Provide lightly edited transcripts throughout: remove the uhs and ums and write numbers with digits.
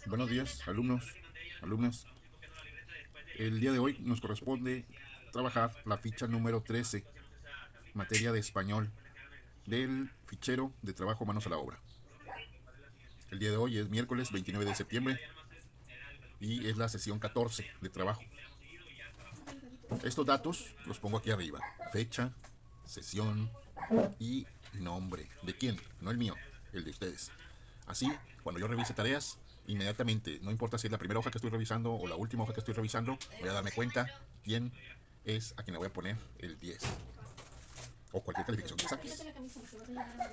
Buenos días, alumnos, alumnas. El día de hoy nos corresponde trabajar la ficha número 13, materia de español, del fichero de trabajo manos a la obra. El día de hoy es miércoles 29 de septiembre y es la sesión 14 de trabajo. Estos datos los pongo aquí arriba. Fecha, sesión y nombre. ¿De quién? No el mío, el de ustedes. Así, cuando yo revise tareas, inmediatamente, no importa si es la primera hoja que estoy revisando o la última hoja que estoy revisando, voy a darme cuenta quién es a quien le voy a poner el 10 o cualquier calificación que saques.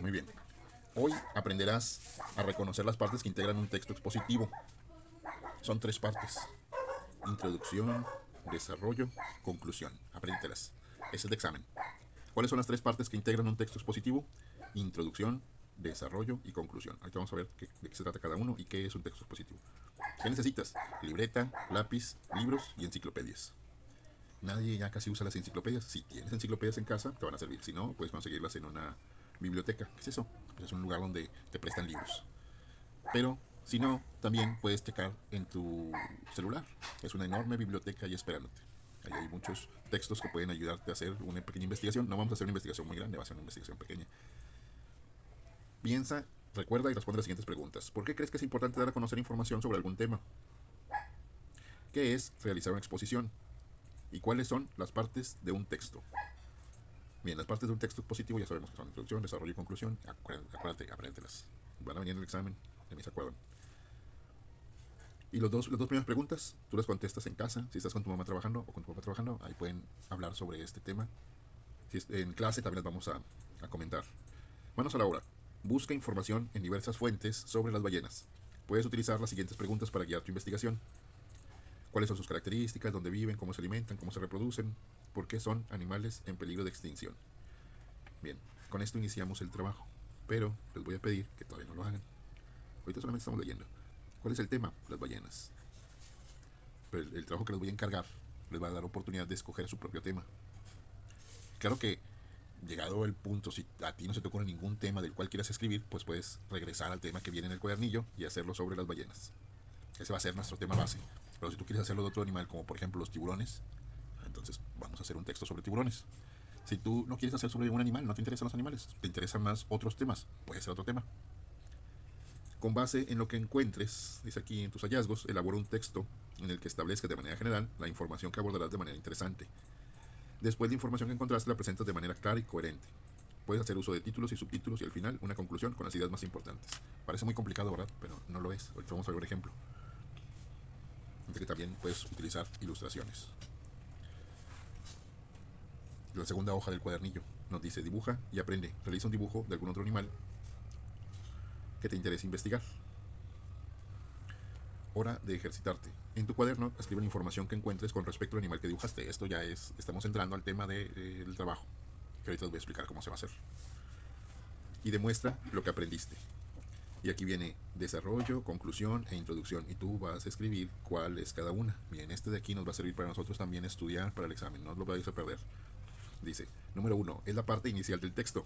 Muy bien. Hoy aprenderás a reconocer las partes que integran un texto expositivo. Son tres partes: introducción, desarrollo, conclusión. Apréndetelas. Ese es el examen. ¿Cuáles son las tres partes que integran un texto expositivo? Introducción, desarrollo y conclusión. Ahorita vamos a ver de qué se trata cada uno y qué es un texto expositivo. ¿Qué necesitas? Libreta, lápiz, libros y enciclopedias. Nadie ya casi usa las enciclopedias. Si tienes enciclopedias en casa, te van a servir. Si no, puedes conseguirlas en una biblioteca. ¿Qué es eso? Pues es un lugar donde te prestan libros. Pero si no, también puedes checar en tu celular. Es una enorme biblioteca ahí esperándote. Ahí hay muchos textos que pueden ayudarte a hacer una pequeña investigación. No vamos a hacer una investigación muy grande, va a ser una investigación pequeña. Piensa, recuerda y responde las siguientes preguntas. ¿Por qué crees que es importante dar a conocer información sobre algún tema? ¿Qué es realizar una exposición? ¿Y cuáles son las partes de un texto? Bien, las partes de un texto expositivo ya sabemos que son introducción, desarrollo y conclusión. Acuérdate, apréndelas. Van a venir en el examen, de mí se acuerdan. Y las dos primeras preguntas, tú las contestas en casa, si estás con tu mamá trabajando o con tu papá trabajando, ahí pueden hablar sobre este tema. Si en clase también las vamos a comentar. Manos a la obra. Busca información en diversas fuentes sobre las ballenas. Puedes utilizar las siguientes preguntas para guiar tu investigación. ¿Cuáles son sus características? ¿Dónde viven? ¿Cómo se alimentan? ¿Cómo se reproducen? ¿Por qué son animales en peligro de extinción? Bien, con esto iniciamos el trabajo, pero les voy a pedir que todavía no lo hagan. Ahorita solamente estamos leyendo. ¿Cuál es el tema? Las ballenas. Pero el trabajo que les voy a encargar les va a dar oportunidad de escoger su propio tema. Claro que llegado el punto, si a ti no se te ocurre ningún tema del cual quieras escribir, pues puedes regresar al tema que viene en el cuadernillo y hacerlo sobre las ballenas. Ese va a ser nuestro tema base. Pero si tú quieres hacerlo de otro animal, como por ejemplo los tiburones, entonces vamos a hacer un texto sobre tiburones. Si tú no quieres hacer sobre un animal, no te interesan los animales, te interesan más otros temas, puede ser otro tema. Con base en lo que encuentres, dice aquí en tus hallazgos, elabora un texto en el que establezcas de manera general la información que abordarás de manera interesante. Después de la información que encontraste, la presentas de manera clara y coherente. Puedes hacer uso de títulos y subtítulos y al final una conclusión con las ideas más importantes. Parece muy complicado, ¿verdad? Pero no lo es. Ahorita vamos a ver un ejemplo. De que también puedes utilizar ilustraciones. La segunda hoja del cuadernillo nos dice: dibuja y aprende. Realiza un dibujo de algún otro animal que te interese investigar. Hora de ejercitarte. En tu cuaderno escribe la información que encuentres con respecto al animal que dibujaste. Esto ya es, estamos entrando al tema del trabajo, que ahorita os voy a explicar cómo se va a hacer. Y demuestra lo que aprendiste. Y aquí viene desarrollo, conclusión e introducción. Y tú vas a escribir cuál es cada una. Bien, este de aquí nos va a servir para nosotros también estudiar para el examen. No os lo vais a perder. Dice, número uno, es la parte inicial del texto.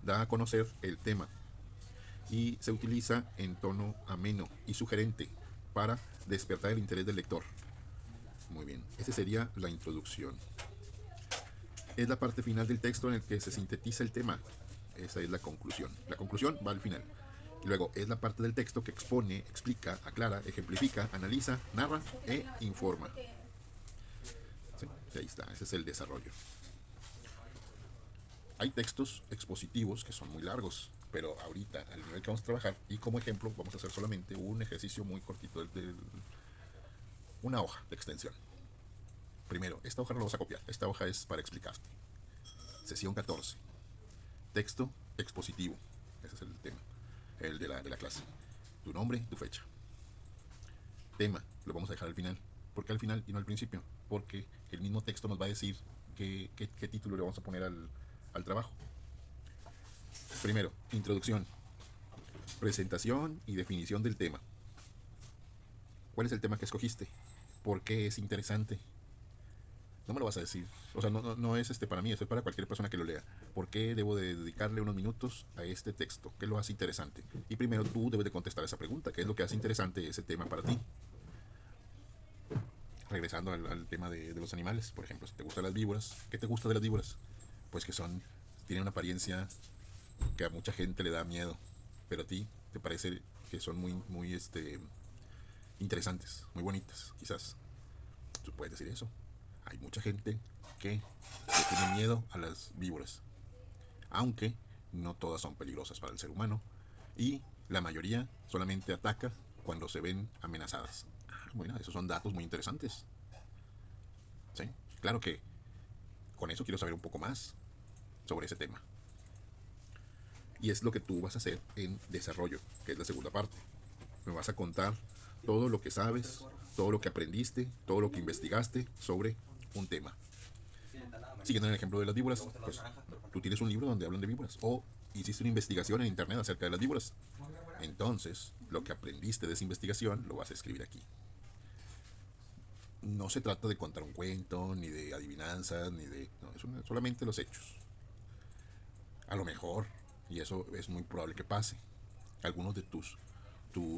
Da a conocer el tema. Y se utiliza en tono ameno y sugerente para despertar el interés del lector. Muy bien, esa sería la introducción. Es la parte final del texto en el que se sintetiza el tema. Esa es la conclusión. La conclusión va al final. Y luego es la parte del texto que expone, explica, aclara, ejemplifica, analiza, narra e informa. Sí, ahí está, ese es el desarrollo. Hay textos expositivos que son muy largos, pero ahorita, al nivel que vamos a trabajar, y como ejemplo, vamos a hacer solamente un ejercicio muy cortito de una hoja de extensión. Primero, esta hoja no la vas a copiar, esta hoja es para explicarte. Sesión 14. Texto expositivo. Ese es el tema, el de la clase. Tu nombre, tu fecha. Tema, lo vamos a dejar al final. ¿Por qué al final y no al principio? Porque el mismo texto nos va a decir qué título le vamos a poner al trabajo. Primero, introducción, presentación y definición del tema. ¿Cuál es el tema que escogiste? ¿Por qué es interesante? No me lo vas a decir. O sea, no es para mí, esto es para cualquier persona que lo lea. ¿Por qué debo de dedicarle unos minutos a este texto? ¿Qué lo hace interesante? Y primero tú debes de contestar esa pregunta. ¿Qué es lo que hace interesante ese tema para ti? Regresando al tema de los animales, por ejemplo, si te gustan las víboras, ¿qué te gusta de las víboras? Pues que tienen una apariencia que a mucha gente le da miedo, pero a ti te parece que son muy interesantes, muy bonitas, quizás. Tú puedes decir eso. Hay mucha gente que le tiene miedo a las víboras, aunque no todas son peligrosas para el ser humano y la mayoría solamente ataca cuando se ven amenazadas. Bueno, esos son datos muy interesantes. ¿Sí? Claro que con eso quiero saber un poco más sobre ese tema. Y es lo que tú vas a hacer en desarrollo, que es la segunda parte. Me vas a contar todo lo que sabes, todo lo que aprendiste, todo lo que investigaste sobre un tema. Siguiendo en el ejemplo de las víboras, pues tú tienes un libro donde hablan de víboras o hiciste una investigación en internet acerca de las víboras. Entonces, lo que aprendiste de esa investigación lo vas a escribir aquí. No se trata de contar un cuento, ni de adivinanzas, ni de... No, es solamente los hechos. A lo mejor, y eso es muy probable que pase, algunos de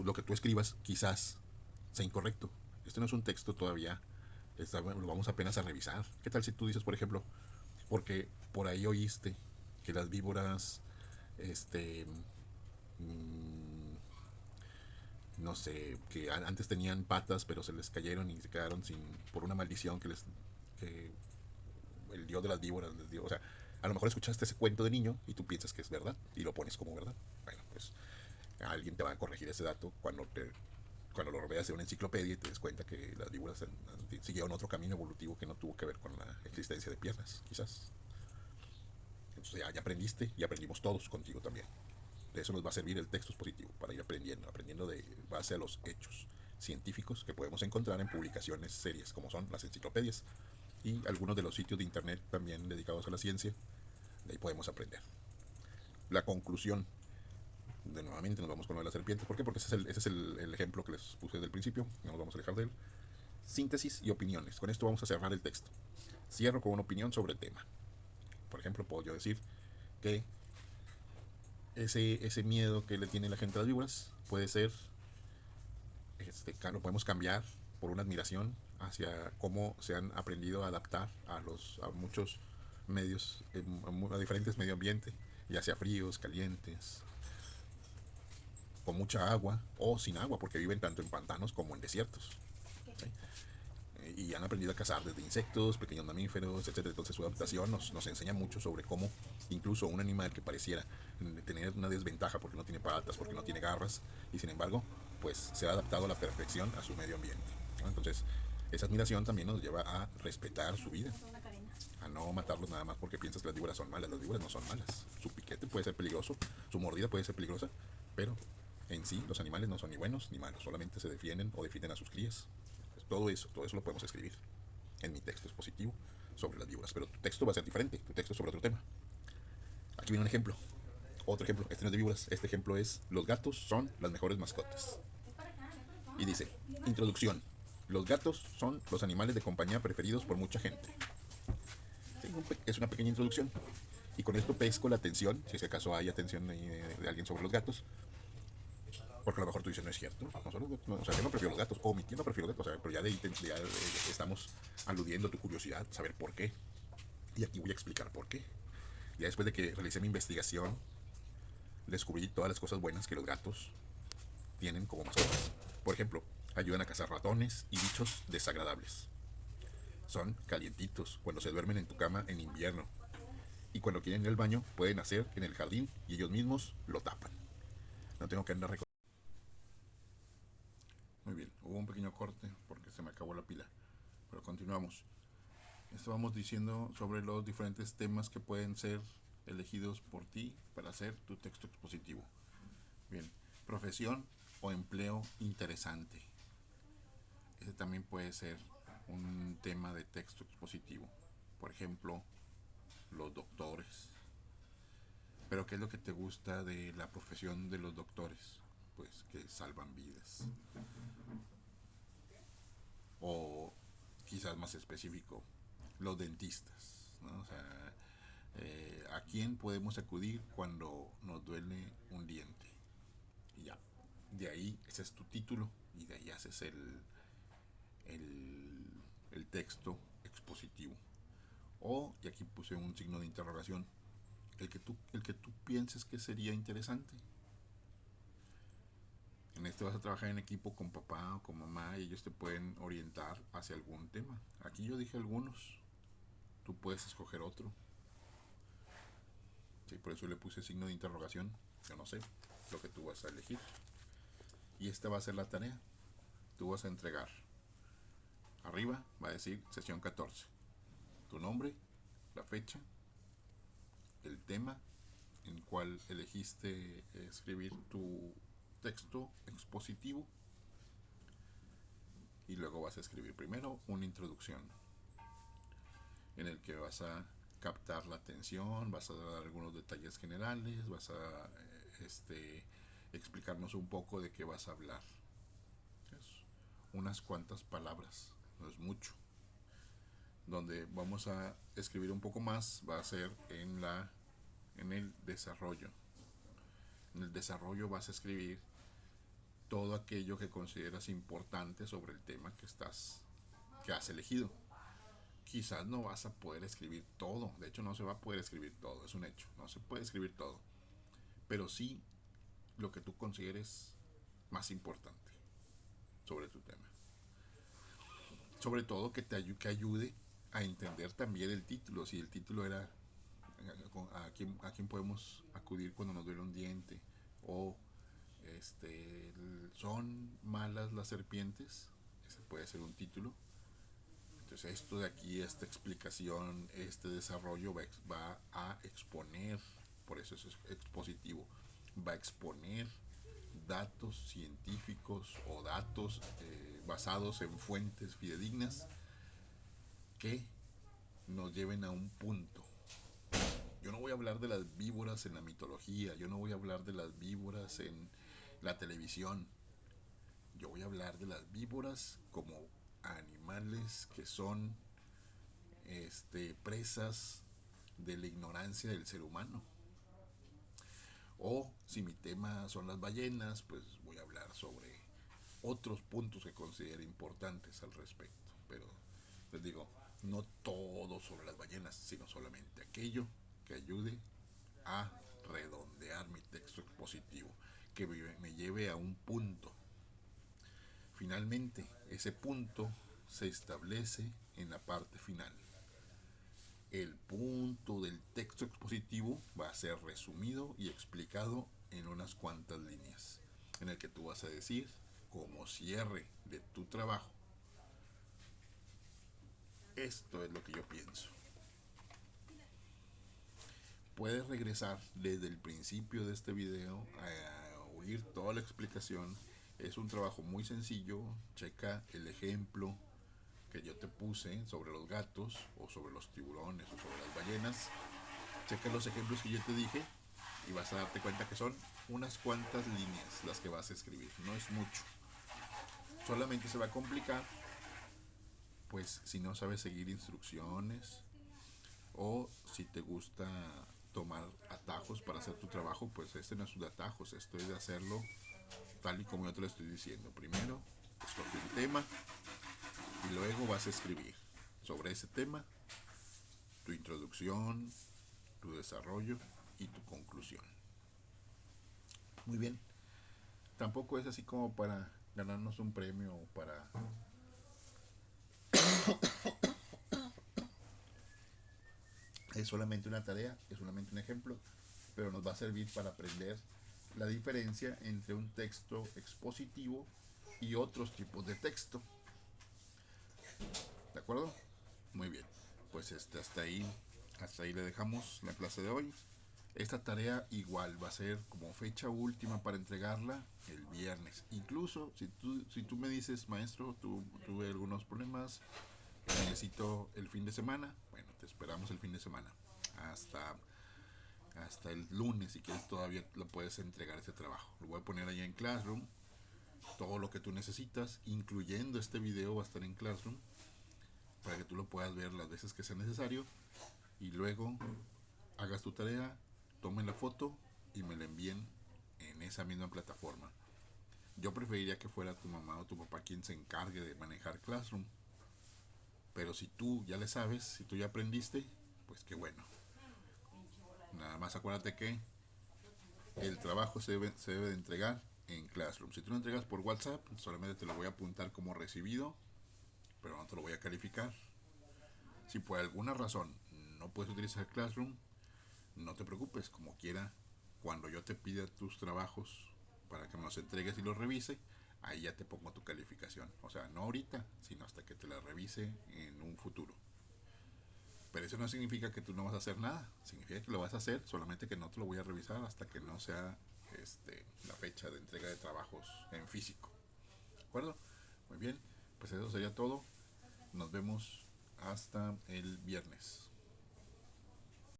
lo que tú escribas quizás sea incorrecto. Este no es un texto todavía, lo vamos apenas a revisar. ¿Qué tal si tú dices, por ejemplo, porque por ahí oíste que las víboras, mmm, no sé, que antes tenían patas pero se les cayeron y se quedaron sin, por una maldición que el dios de las víboras les dio? O sea, a lo mejor escuchaste ese cuento de niño y tú piensas que es verdad y lo pones como verdad. Bueno, pues alguien te va a corregir ese dato cuando lo veas en una enciclopedia y te des cuenta que las víboras siguieron otro camino evolutivo que no tuvo que ver con la existencia de piernas, quizás. Entonces ya aprendiste y aprendimos todos contigo también. De eso nos va a servir el texto expositivo, para ir aprendiendo de base a los hechos científicos que podemos encontrar en publicaciones serias, como son las enciclopedias y algunos de los sitios de internet también dedicados a la ciencia. De ahí podemos aprender. La conclusión, nuevamente nos vamos con lo de la serpiente. ¿Por qué? Porque ese es el ejemplo que les puse desde el principio, no nos vamos a alejar de él. Síntesis y opiniones. Con esto vamos a cerrar el texto. Cierro con una opinión sobre el tema. Por ejemplo, puedo yo decir que ese miedo que le tiene la gente a las víboras puede ser, lo podemos cambiar por una admiración hacia cómo se han aprendido a adaptar a muchos medios, a diferentes medio ambiente, ya sea fríos, calientes, con mucha agua o sin agua, porque viven tanto en pantanos como en desiertos. ¿Sí? Y han aprendido a cazar desde insectos, pequeños mamíferos, etcétera. Entonces su adaptación nos enseña mucho sobre cómo incluso un animal que pareciera tener una desventaja porque no tiene patas, porque no tiene garras, y sin embargo, pues se ha adaptado a la perfección a su medio ambiente, ¿no? Entonces, esa admiración también nos lleva a respetar su vida, a no matarlos nada más porque piensas que las víboras son malas. Las víboras no son malas. Su piquete puede ser peligroso, su mordida puede ser peligrosa, pero en sí los animales no son ni buenos ni malos, solamente se defienden o defienden a sus crías. Todo eso lo podemos escribir en mi texto expositivo sobre las víboras, pero tu texto va a ser diferente, tu texto es sobre otro tema. Aquí viene un ejemplo, otro ejemplo, este no es de víboras, este ejemplo es: los gatos son las mejores mascotas. Y dice, introducción: los gatos son los animales de compañía preferidos por mucha gente. Sí, es una pequeña introducción. Y con esto pesco la atención, si es que acaso hay atención de alguien sobre los gatos, porque a lo mejor tú dices, no es cierto, o sea, yo no prefiero los gatos, o mi tío no prefiero los gatos, o sea, pero ya estamos aludiendo a tu curiosidad, saber por qué. Y aquí voy a explicar por qué. Ya después de que realicé mi investigación, descubrí todas las cosas buenas que los gatos tienen como mascotas. Por ejemplo, ayudan a cazar ratones y bichos desagradables. Son calientitos cuando se duermen en tu cama en invierno. Y cuando quieren ir al baño, pueden hacer en el jardín y ellos mismos lo tapan. No tengo que andar recordando. Muy bien, hubo un pequeño corte porque se me acabó la pila. Pero continuamos. Estábamos diciendo sobre los diferentes temas que pueden ser elegidos por ti para hacer tu texto expositivo. Bien, profesión o empleo interesante. Ese también puede ser un tema de texto expositivo. Por ejemplo, los doctores. Pero ¿qué es lo que te gusta de la profesión de los doctores? Pues que salvan vidas. O quizás más específico, los dentistas, ¿no? O sea, ¿a quién podemos acudir cuando nos duele un diente? Y ya, de ahí ese es tu título y de ahí haces el, el texto expositivo. O, y aquí puse un signo de interrogación, el que tú pienses que sería interesante. En este vas a trabajar en equipo con papá o con mamá y ellos te pueden orientar hacia algún tema. Aquí yo dije algunos, tú puedes escoger otro. Sí, por eso le puse signo de interrogación. Yo no sé lo que tú vas a elegir. Y esta va a ser la tarea. Tú vas a entregar. Arriba va a decir sesión 14. Tu nombre, la fecha, el tema en cual elegiste escribir tu texto expositivo. Y luego vas a escribir primero una introducción en el que vas a captar la atención, vas a dar algunos detalles generales, vas a explicarnos un poco de qué vas a hablar. Es unas cuantas palabras, no es mucho. Donde vamos a escribir un poco más va a ser en el desarrollo. En el desarrollo vas a escribir todo aquello que consideras importante sobre el tema que has elegido. Quizás no vas a poder escribir todo, de hecho no se va a poder escribir todo, es un hecho, no se puede escribir todo, pero sí lo que tú consideres más importante sobre tu tema. Sobre todo que ayude a entender también el título, si el título era a quién podemos acudir cuando nos duele un diente, o son malas las serpientes, ese puede ser un título. Entonces esto de aquí, esta explicación, este desarrollo va a exponer, por eso es expositivo, va a exponer datos científicos o datos basados en fuentes fidedignas que nos lleven a un punto. Yo no voy a hablar de las víboras en la mitología, yo no voy a hablar de las víboras en la televisión, yo voy a hablar de las víboras como animales que son presas de la ignorancia del ser humano. O si mi tema son las ballenas, pues voy a hablar sobre otros puntos que considero importantes al respecto. Pero les digo, no todo sobre las ballenas, sino solamente aquello que ayude a redondear mi texto expositivo, que me lleve a un punto. Finalmente, ese punto se establece en la parte final. El punto del texto expositivo va a ser resumido y explicado en unas cuantas líneas, en el que tú vas a decir, como cierre de tu trabajo, esto es lo que yo pienso. Puedes regresar desde el principio de este video a oír toda la explicación. Es un trabajo muy sencillo. Checa el ejemplo que yo te puse sobre los gatos o sobre los tiburones o sobre las ballenas. Checa los ejemplos que yo te dije y vas a darte cuenta que son unas cuantas líneas las que vas a escribir, no es mucho. Solamente se va a complicar pues si no sabes seguir instrucciones o si te gusta tomar atajos para hacer tu trabajo, pues este no es un atajos, esto es de hacerlo tal y como yo te lo estoy diciendo. Primero, escoge un tema y luego vas a escribir sobre ese tema tu introducción, tu desarrollo y tu conclusión. Muy bien. Tampoco es así como para ganarnos un premio o para... Es solamente una tarea, es solamente un ejemplo, pero nos va a servir para aprender la diferencia entre un texto expositivo y otros tipos de texto. ¿De acuerdo? Muy bien. Pues hasta ahí le dejamos la clase de hoy. Esta tarea igual va a ser como fecha última para entregarla el viernes. Incluso si tú me dices, maestro, tuve algunos problemas, necesito el fin de semana, bueno, te esperamos el fin de semana. Hasta, hasta el lunes, si quieres, todavía lo puedes entregar ese trabajo. Lo voy a poner ahí en Classroom. Todo lo que tú necesitas, incluyendo este video, va a estar en Classroom. para que tú lo puedas ver las veces que sea necesario y luego hagas tu tarea, tomen la foto y me la envíen en esa misma plataforma. Yo preferiría que fuera tu mamá o tu papá quien se encargue de manejar Classroom, pero si tú ya le sabes, si tú ya aprendiste, pues qué bueno. Nada más acuérdate que el trabajo se debe de entregar en Classroom. Si tú lo entregas por WhatsApp, solamente te lo voy a apuntar como recibido, pero no te lo voy a calificar. Si por alguna razón no puedes utilizar Classroom, no te preocupes, como quiera, cuando yo te pida tus trabajos para que me los entregues y los revise, ahí ya te pongo tu calificación. O sea, no ahorita, sino hasta que te la revise en un futuro. Pero eso no significa que tú no vas a hacer nada. Significa que lo vas a hacer, solamente que no te lo voy a revisar hasta que no sea la fecha de entrega de trabajos en físico. ¿De acuerdo? Muy bien, pues eso sería todo. Nos vemos hasta el viernes.